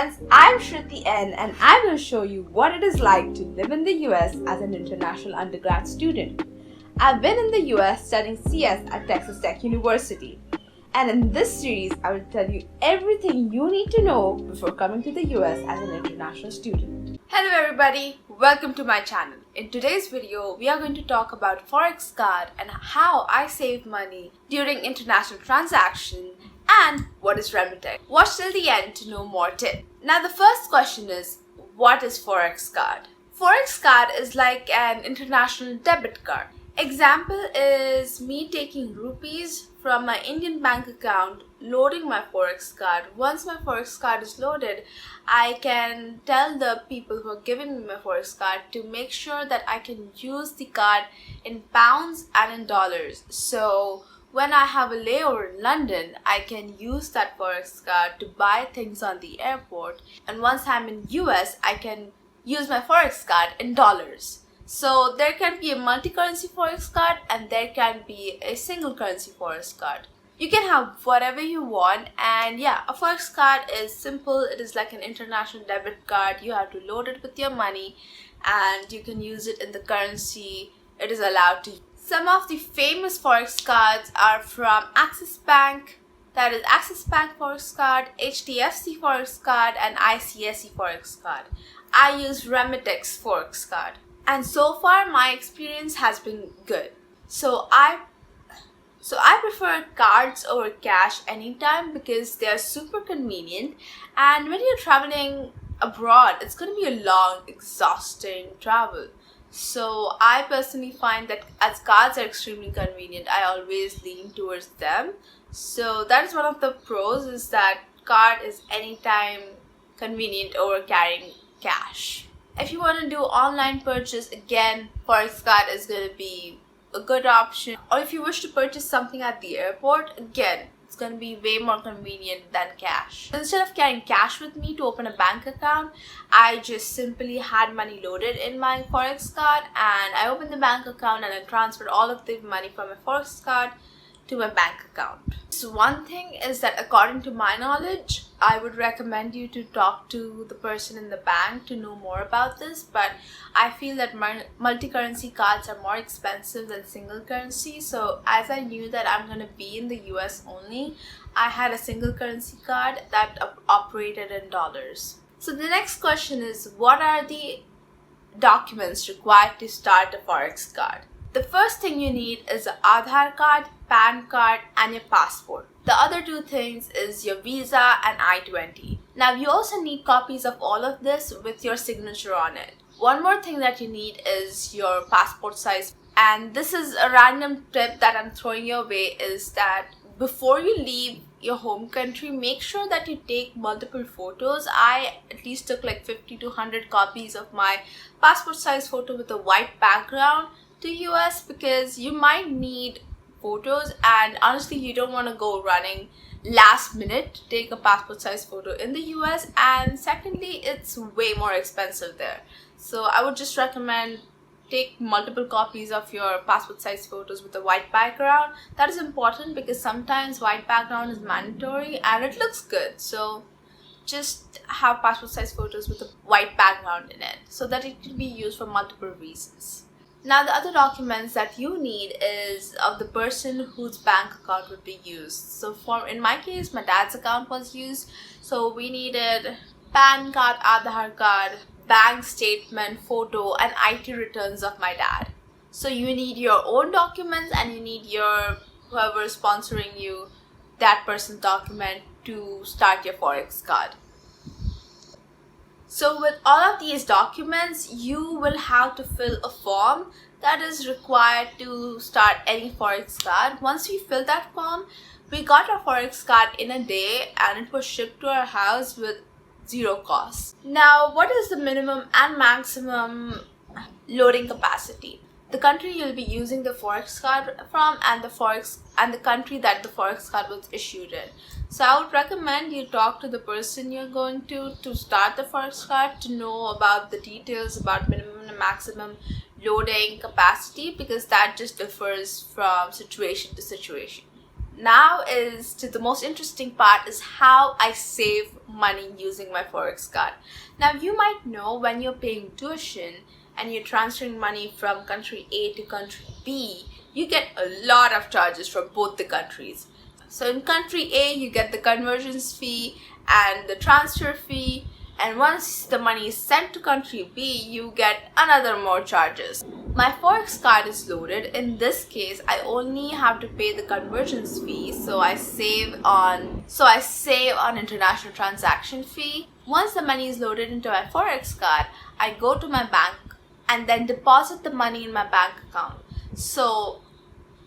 friends, I'm Shruti N and I will show you what it is like to live in the US as an international undergrad student. I've been in the US studying CS at Texas Tech University, and in this series I will tell you everything you need to know before coming to the US as an international student. Hello everybody, welcome to my channel. In today's video, we are going to talk about Forex Card and how I save money during international transaction and what is Remittance. Watch till the end to know more tips. Now the first question is, what is Forex Card? Forex Card is like an international debit card. Example is me taking rupees from my Indian bank account, loading my Forex Card. Once my Forex Card is loaded, I can tell the people who are giving me my Forex Card to make sure that I can use the card in pounds and in dollars. So when I have a layover in London, I can use that Forex Card to buy things on the airport. And once I'm in US, I can use my Forex Card in dollars. So there can be a multi-currency Forex Card and there can be a single currency Forex Card. You can have whatever you want, and yeah, a Forex Card is simple. It is like an international debit card. You have to load it with your money and you can use it in the currency it is allowed to. Some of the famous Forex Cards are from Axis Bank, that is Axis Bank Forex Card, HDFC Forex Card and ICSE Forex Card. I use Remittance Forex Card. And so far my experience has been good. So I prefer cards over cash anytime because they are super convenient, and when you're traveling abroad, it's going to be a long, exhausting travel. So I personally find that as cards are extremely convenient, I always lean towards them. So that is one of the pros, is that card is anytime convenient over carrying cash. If you want to do online purchase, again, Forex Card is going to be a good option. Or if you wish to purchase something at the airport, again, it's going to be way more convenient than cash. Instead of carrying cash with me to open a bank account, I just simply had money loaded in my Forex Card, and I opened the bank account and I transferred all of the money from my Forex Card to my bank account. So one thing is that according to my knowledge, I would recommend you to talk to the person in the bank to know more about this, but I feel that multi-currency cards are more expensive than single currency. So as I knew that I'm going to be in the US only, I had a single currency card that operated in dollars. So the next question is, what are the documents required to start a Forex Card? The first thing you need is an Aadhaar card, PAN card and your passport. The other two things is your visa and I-20. Now you also need copies of all of this with your signature on it. One more thing that you need is your passport size. And this is a random tip that I'm throwing your way, is that before you leave your home country, make sure that you take multiple photos. I at least took like 50 to 100 copies of my passport size photo with a white background to US, because you might need photos and honestly you don't want to go running last minute to take a passport size photo in the US, and secondly it's way more expensive there. So I would just recommend take multiple copies of your passport size photos with a white background. That is important because sometimes white background is mandatory and it looks good. So just have passport size photos with a white background in it so that it can be used for multiple reasons. Now the other documents that you need is of the person whose bank account would be used. So in my case, my dad's account was used. So we needed PAN card, Aadhaar card, bank statement, photo and IT returns of my dad. So you need your own documents and you need your whoever is sponsoring you, that person's document to start your Forex Card. So with all of these documents, you will have to fill a form that is required to start any Forex Card. Once we fill that form, we got our Forex Card in a day and it was shipped to our house with zero cost. Now, what is the minimum and maximum loading capacity? The country you'll be using the Forex Card from and the country that the Forex Card was issued in. So I would recommend you talk to the person you're going to start the Forex Card to know about the details about minimum and maximum loading capacity, because that just differs from situation to situation. Now is to the most interesting part is how I save money using my Forex card. Now you might know when you're paying tuition and you're transferring money from country A to country B, you get a lot of charges from both the countries. So in country A, you get the conversions fee and the transfer fee, and once the money is sent to country B, you get another more charges. My Forex card is loaded. In this case, I only have to pay the conversions fee, so I save on international transaction fee. Once the money is loaded into my Forex card, I go to my bank and then deposit the money in my bank account. So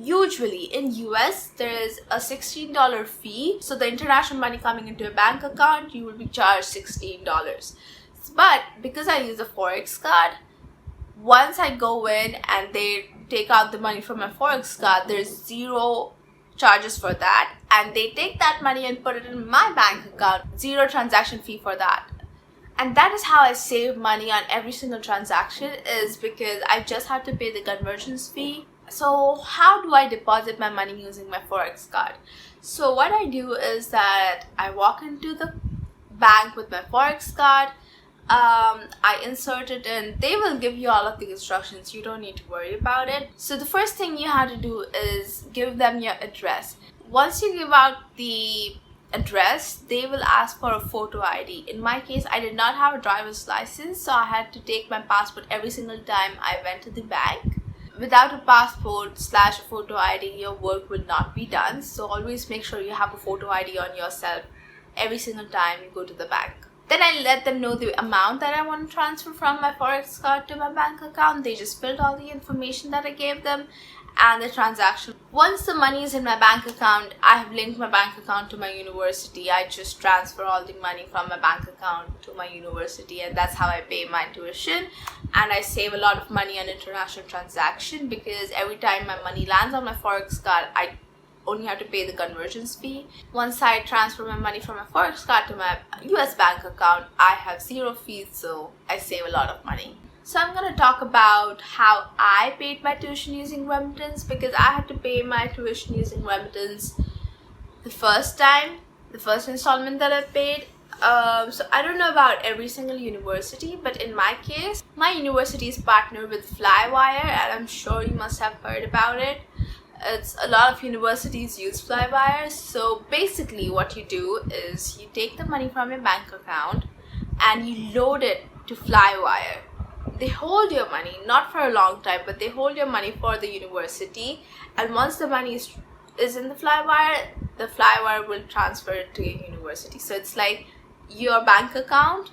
usually in US there is a $16 fee, so the international money coming into a bank account, you will be charged $16. But because I use a Forex card, once I go in and they take out the money from my Forex card, there's zero charges for that, and they take that money and put it in my bank account, zero transaction fee for that. And that is how I save money on every single transaction, is because I just have to pay the conversions fee. So how do I deposit my money using my Forex card? So what I do is that I walk into the bank with my Forex card, I insert it in. They will give you all of the instructions. You don't need to worry about it. So the first thing you have to do is give them your address. Once you give out the address, they will ask for a photo ID. In my case, I did not have a driver's license, so I had to take my passport every single time I went to the bank. Without a passport / a photo ID, your work will not be done. So always make sure you have a photo ID on yourself every single time you go to the bank. Then I let them know the amount that I want to transfer from my Forex card to my bank account. They just filled all the information that I gave them and the transaction. Once the money is in my bank account, I have linked my bank account to my university. I just transfer all the money from my bank account to my university, and that's how I pay my tuition. And I save a lot of money on international transaction, because every time my money lands on my Forex card, I only have to pay the conversions fee. Once I transfer my money from my Forex card to my US bank account, I have zero fees, so I save a lot of money. So I'm going to talk about how I paid my tuition using Remittance, because I had to pay my tuition using Remittance the first installment that I paid. So I don't know about every single university, but in my case, my university is partnered with Flywire, and I'm sure you must have heard about it. It's a lot of universities use Flywire. So basically what you do is you take the money from your bank account and you load it to Flywire. They hold your money, not for a long time, but they hold your money for the university, and once the money is in the Flywire will transfer it to your university. So it's like your bank account,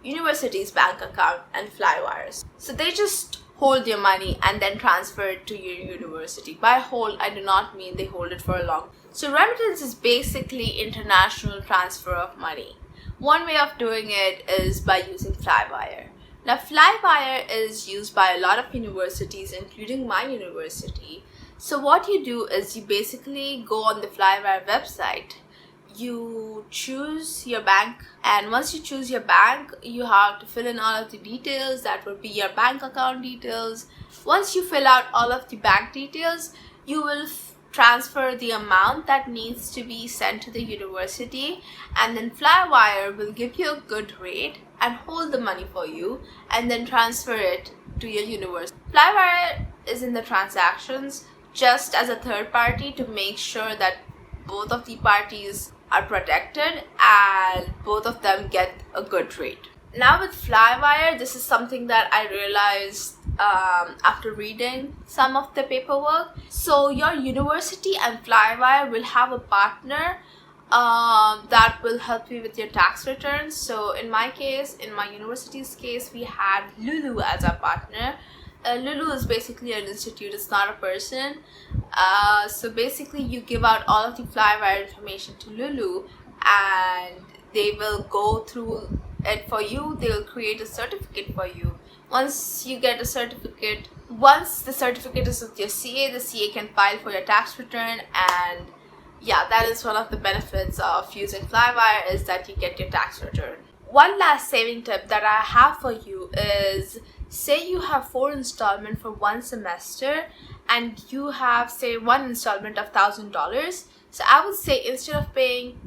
university's bank account, and Flywire's. So they just hold your money and then transfer it to your university. By hold, I do not mean they hold it for a long. So Remittance is basically international transfer of money. One way of doing it is by using Flywire. Now, Flywire is used by a lot of universities, including my university. So what you do is you basically go on the Flywire website, you choose your bank, and once you choose your bank, you have to fill in all of the details. That will be your bank account details. Once you fill out all of the bank details, you will transfer the amount that needs to be sent to the university, and then Flywire will give you a good rate and hold the money for you and then transfer it to your university. Flywire is in the transactions just as a third party to make sure that both of the parties are protected and both of them get a good rate. Now with Flywire, this is something that I realized after reading some of the paperwork. So your university and Flywire will have a partner that will help you with your tax returns. So in my case, in my university's case, we had Lulu as our partner. Lulu is basically an institute, it's not a person. So basically you give out all of the Flywire information to Lulu and they will go through it for you. They will create a certificate for you. Once you get a certificate, once the certificate is with your CA, the CA can file for your tax return. And yeah, that is one of the benefits of using Flywire, is that you get your tax return. One last saving tip that I have for you is, say you have 4 installments for one semester and you have, say, one installment of $1,000. So I would say instead of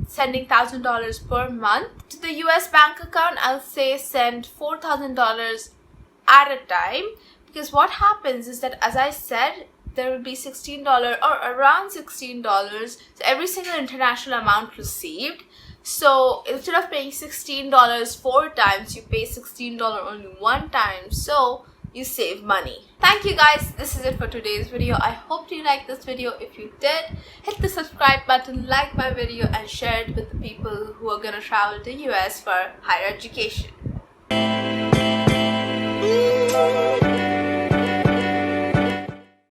sending $1,000 per month to the US bank account, I'll say send $4,000 at a time, because what happens is that, as I said, there will be $16 or around $16, so every single international amount received. So instead of paying $16 4 times, you pay $16 only 1 time, so you save money. Thank you guys, this is it for today's video. I hope you liked this video. If you did, hit the subscribe button, like my video, and share it with the people who are gonna travel to US for higher education.